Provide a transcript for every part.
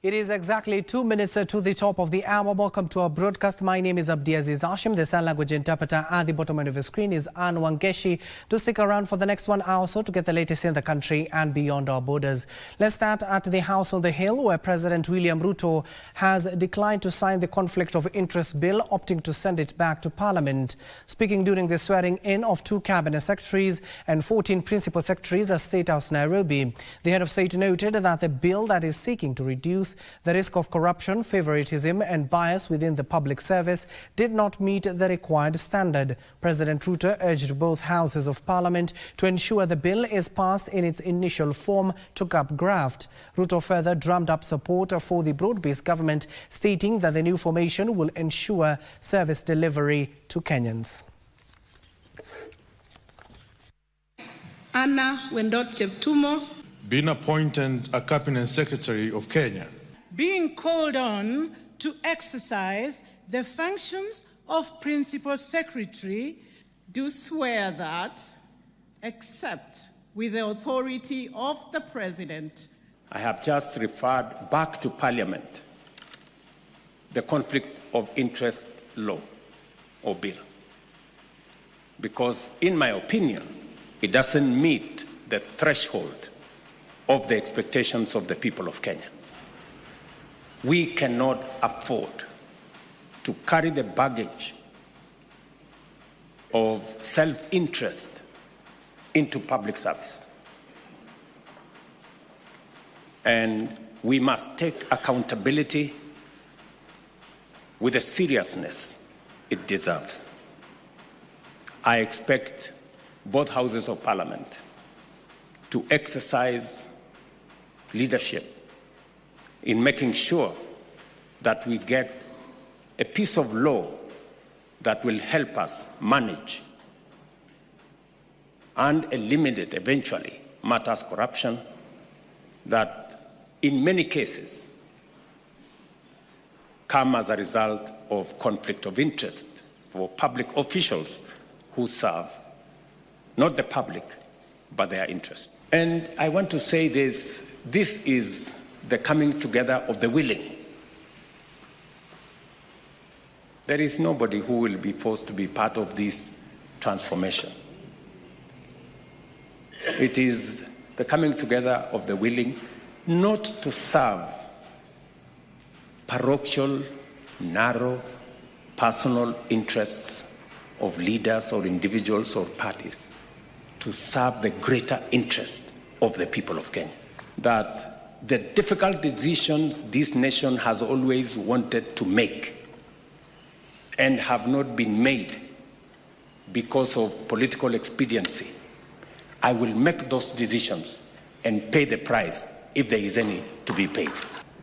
It is exactly 2 minutes to the top of the hour. Welcome to our broadcast. My name is Abdiaziz Hashim. The sign language interpreter at the bottom end of the screen is Anwangeshi. Do stick around for the next 1 hour or so to get the latest in the country and beyond our borders. Let's start at the House on the Hill, where President William Ruto has declined to sign the conflict of interest bill, opting to send it back to Parliament. Speaking during the swearing in of 2 cabinet secretaries and 14 principal secretaries at State House Nairobi, the head of state noted that the bill that is seeking to reduce the risk of corruption, favoritism and bias within the public service did not meet the required standard. President Ruto urged both houses of Parliament to ensure the bill is passed in its initial form to curb graft. Ruto further drummed up support for the broad-based government, stating that the new formation will ensure service delivery to Kenyans. Anna Wendot Cheptumo being appointed a Cabinet Secretary of Kenya, being called on to exercise the functions of Principal Secretary, do swear that, except with the authority of the President. I have just referred back to Parliament the conflict of interest law or bill, because in my opinion, it doesn't meet the threshold of the expectations of the people of Kenya. We cannot afford to carry the baggage of self-interest into public service. And we must take accountability with the seriousness it deserves. I expect both houses of Parliament to exercise leadership in making sure that we get a piece of law that will help us manage and eliminate eventually matters corruption that in many cases come as a result of conflict of interest for public officials who serve not the public but their interest. And I want to say this is the coming together of the willing. There is nobody who will be forced to be part of this transformation. It is the coming together of the willing, not to serve parochial, narrow, personal interests of leaders or individuals or parties, to serve the greater interest of the people of Kenya. That the difficult decisions this nation has always wanted to make and have not been made because of political expediency, I will make those decisions and pay the price if there is any to be paid.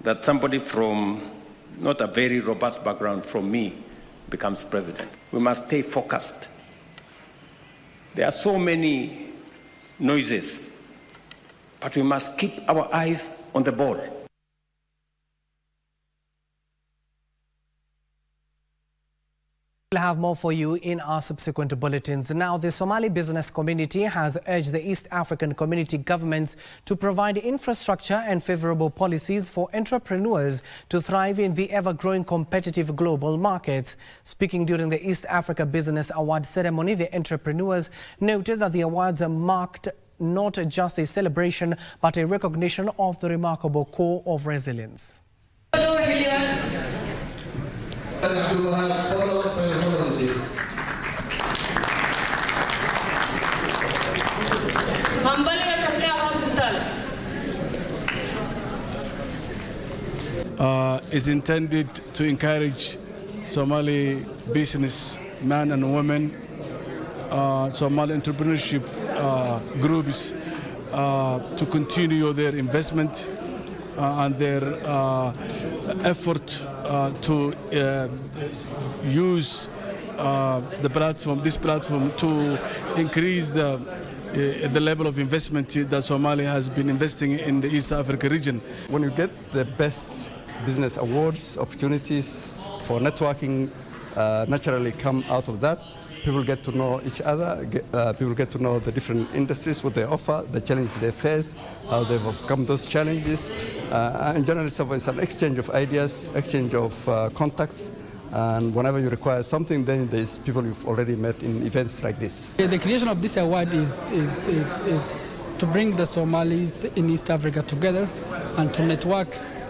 That somebody from not a very robust background from me becomes president. We must stay focused. There are so many noises, but we must keep our eyes on the ball. We'll have more for you in our subsequent bulletins. Now, the Somali business community has urged the East African community governments to provide infrastructure and favorable policies for entrepreneurs to thrive in the ever-growing competitive global markets. Speaking during the East Africa Business Award ceremony, the entrepreneurs noted that the awards marked not just a celebration, but a recognition of the remarkable core of resilience. Is intended to encourage Somali businessmen and women, Somali entrepreneurship groups to continue their investment and their effort to use this platform to increase the level of investment that Somalia has been investing in the East Africa region. When you get the best business awards, opportunities for networking naturally come out of that. people get to know each other, people get to know the different industries, what they offer, the challenges they face, how they've overcome those challenges. And generally, it's an exchange of ideas, exchange of contacts. And whenever you require something, then there's people you've already met in events like this. The creation of this award is to bring the Somalis in East Africa together and to network.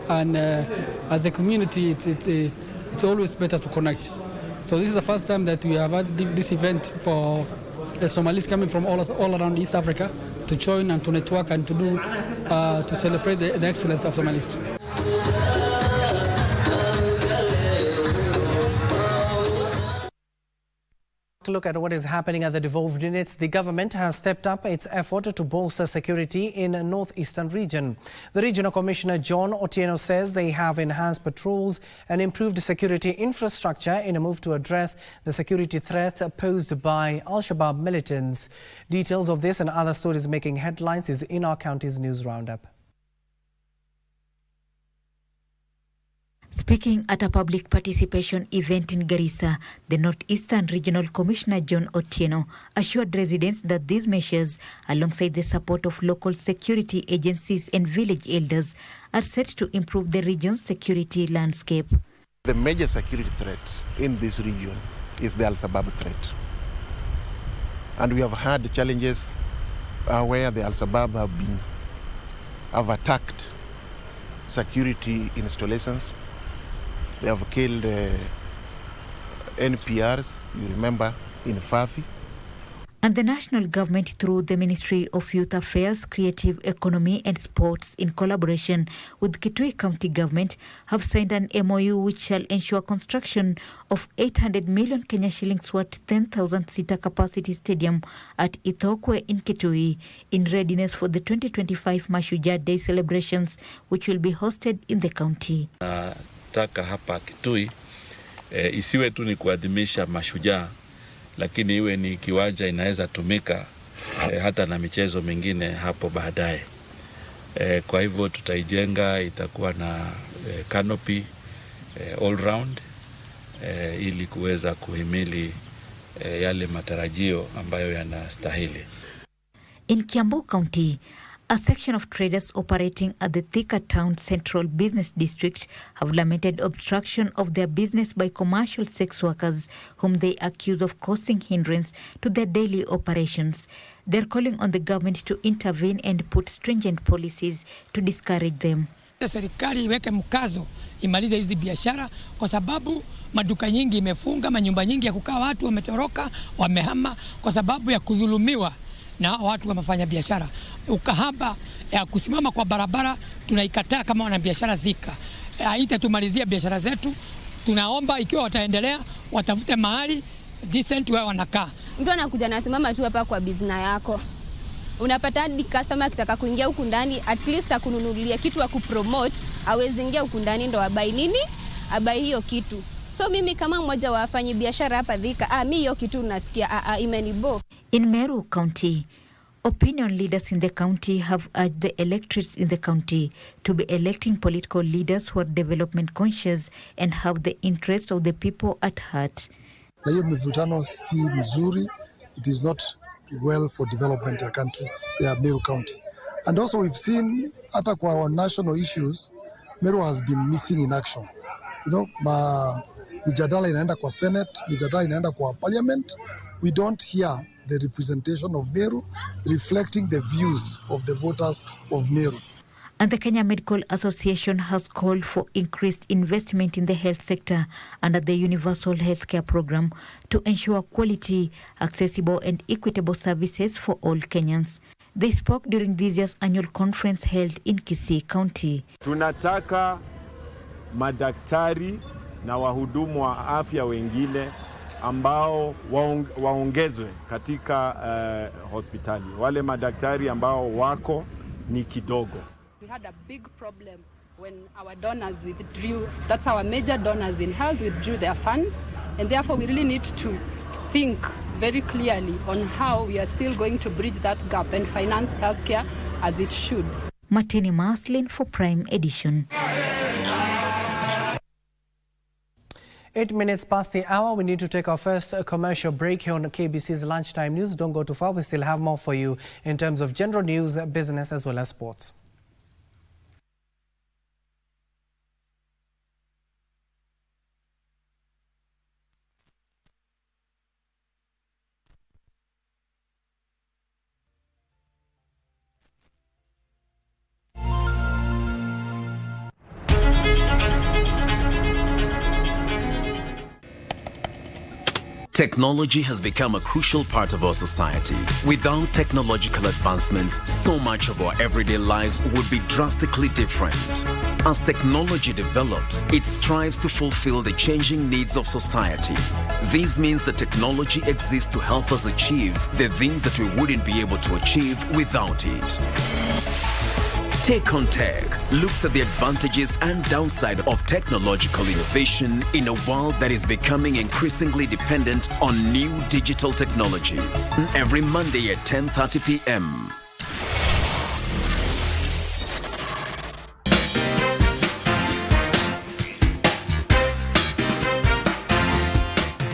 And as a community, it's always better to connect. So this is the first time that we have had this event for the Somalis coming from all around East Africa to join and to network and to celebrate the excellence of Somalis. Look at what is happening at the devolved units. The government has stepped up its effort to bolster security in the northeastern region. The Regional Commissioner John Otieno says they have enhanced patrols and improved security infrastructure in a move to address the security threats posed by Al-Shabaab militants. Details of this and other stories making headlines is in our county's news roundup. Speaking at a public participation event in Garissa, the Northeastern Regional Commissioner John Otieno assured residents that these measures, alongside the support of local security agencies and village elders, are set to improve the region's security landscape. The major security threat in this region is the Al-Shabaab threat. And we have had challenges where the Al-Shabaab have attacked security installations. They have killed NPRs, you remember, in Fafi. And the national government, through the Ministry of Youth Affairs, Creative Economy and Sports, in collaboration with Kitui County Government, have signed an MOU which shall ensure construction of 800 million Kenya shillings worth 10,000-seater capacity stadium at Ithokwe in Kitui, in readiness for the 2025 Mashujaa Day celebrations, which will be hosted in the county. Taka hapa Kitui isiwe tu ni kuadhimisha mashujaa, lakini iwe ni kiwanja inaweza tumika hata na michezo mingine hapo baadaye. Kwa hivyo tutaijenga, itakuwa na canopy all round ili kuweza kuhimili yale matarajio ambayo yanastahili. In Kiambu County, a section of traders operating at the Thika Town Central Business District have lamented obstruction of their business by commercial sex workers whom they accuse of causing hindrance to their daily operations. They're calling on the government to intervene and put stringent policies to discourage them. Serikali iweke mkazo imalize hizi biashara kwa sababu maduka nyingi imefunga, manyumba nyingi ya kukaa watu wametoroka, wamehama kwa sababu ya kudhulumiwa na watu wamefanya biashara. Ukahaba ya kusimama kwa barabara tunaikataa kama wana biashara Thika. Haitatumalizia biashara zetu. Tunaomba ikiwa wataendelea watafute mahali decent wao wanakaa. Mtu anakuja na simama tu hapa kwa business yako. Unapata hadi customer akitaka kuingia huku ndani, at least akununulia kitu wa kupromote, aweze ingia huku ndani ndo abai nini? Abai hiyo kitu. So mimi kama mmoja wa wafanyi biashara hapa Thika, mimi hiyo kitu nasikia imenibo. In Meru County, opinion leaders in the county have urged the electorates in the county to be electing political leaders who are development conscious and have the interests of the people at heart. Na hiyo mivutano si mzuri. It is not well for development in the country, Meru County. And also we've seen hata kwa national issues, Meru has been missing in action. You know, mijadala inaenda kwa Senate, mijadala inaenda kwa Parliament. We don't hear the representation of Meru reflecting the views of the voters of Meru. And the Kenya Medical Association has called for increased investment in the health sector under the Universal Healthcare Program to ensure quality, accessible and equitable services for all Kenyans. They spoke during this year's annual conference held in Kisii County. Tunataka madaktari na wahudumu wa afya wengine ambao waongezwe katika hospitali. Wale madaktari ambao wako ni kidogo. We had a big problem when our donors withdrew. That's our major donors in health withdrew their funds, and therefore we really need to think very clearly on how we are still going to bridge that gap and finance healthcare as it should. Martini Maslin for Prime Edition. 8 minutes past the hour. We need to take our first commercial break here on KBC's Lunchtime News. Don't go too far. We still have more for you in terms of general news, business, as well as sports. Technology has become a crucial part of our society. Without technological advancements, so much of our everyday lives would be drastically different. As technology develops, it strives to fulfill the changing needs of society. This means that technology exists to help us achieve the things that we wouldn't be able to achieve without it. Take on Tech looks at the advantages and downside of technological innovation in a world that is becoming increasingly dependent on new digital technologies. Every Monday at 10:30 p.m.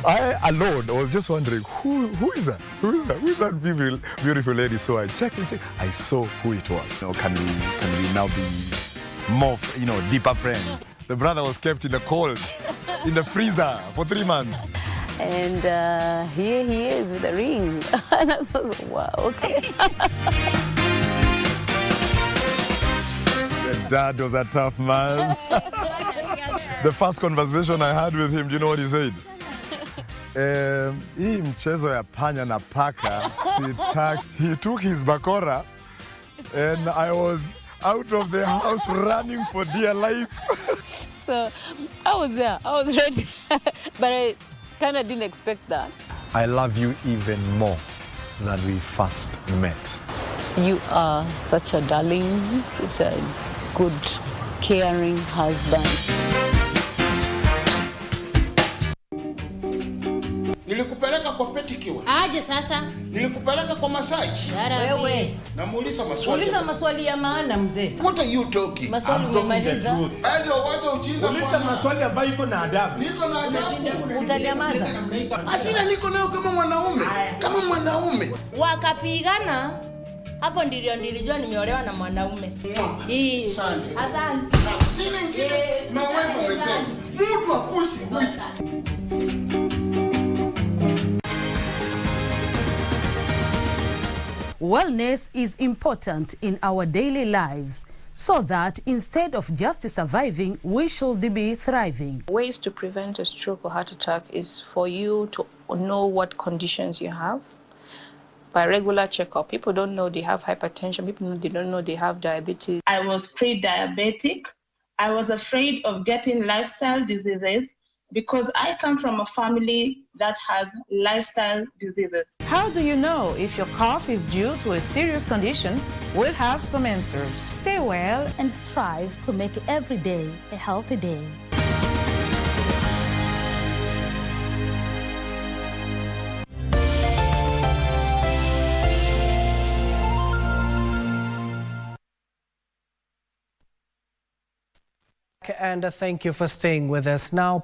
I alone was just wondering, who is that? Who is that beautiful lady? So I checked and I saw who it was. Can we now be more, deeper friends? The brother was kept in the cold, in the freezer for 3 months. And here he is with a ring. And I was like, wow, okay. The dad was a tough man. The first conversation I had with him, do you know what he said? Hii mchezo ya panya na paka sitaki. He took his bakora and I was out of the house running for dear life. So I was there, I was ready, but I kind of didn't expect that. I love you even more than we first met. You are such a darling, such a good, caring husband. Nilikupeleka kwa pedicure. Aje sasa? Nilikupeleka kwa massage. Wewe. Namuuliza maswali. Uliza maswali ya maana mzee. What are you talking? Maswali umemaliza. Ndio wacha ujinga kwa. Uliza maswali ambayo iko na adabu. Niko na adabu. Utanyamaza. Asira niko nayo kama mwanaume. Kama mwanaume. Wakapigana. Hapo nilijua nimeolewa na mwanaume. Hii. Asante. Sina ingine. Na wewe umesema. Mtu akushi huyu. Wellness is important in our daily lives so that instead of just surviving, we should be thriving. Ways to prevent a stroke or heart attack is for you to know what conditions you have. By regular checkup, people don't know they have hypertension, they don't know they have diabetes. I was pre-diabetic. I was afraid of getting lifestyle diseases because I come from a family that has lifestyle diseases. How do you know if your cough is due to a serious condition? We'll have some answers. Stay well and strive to make every day a healthy day. And thank you for staying with us. Now,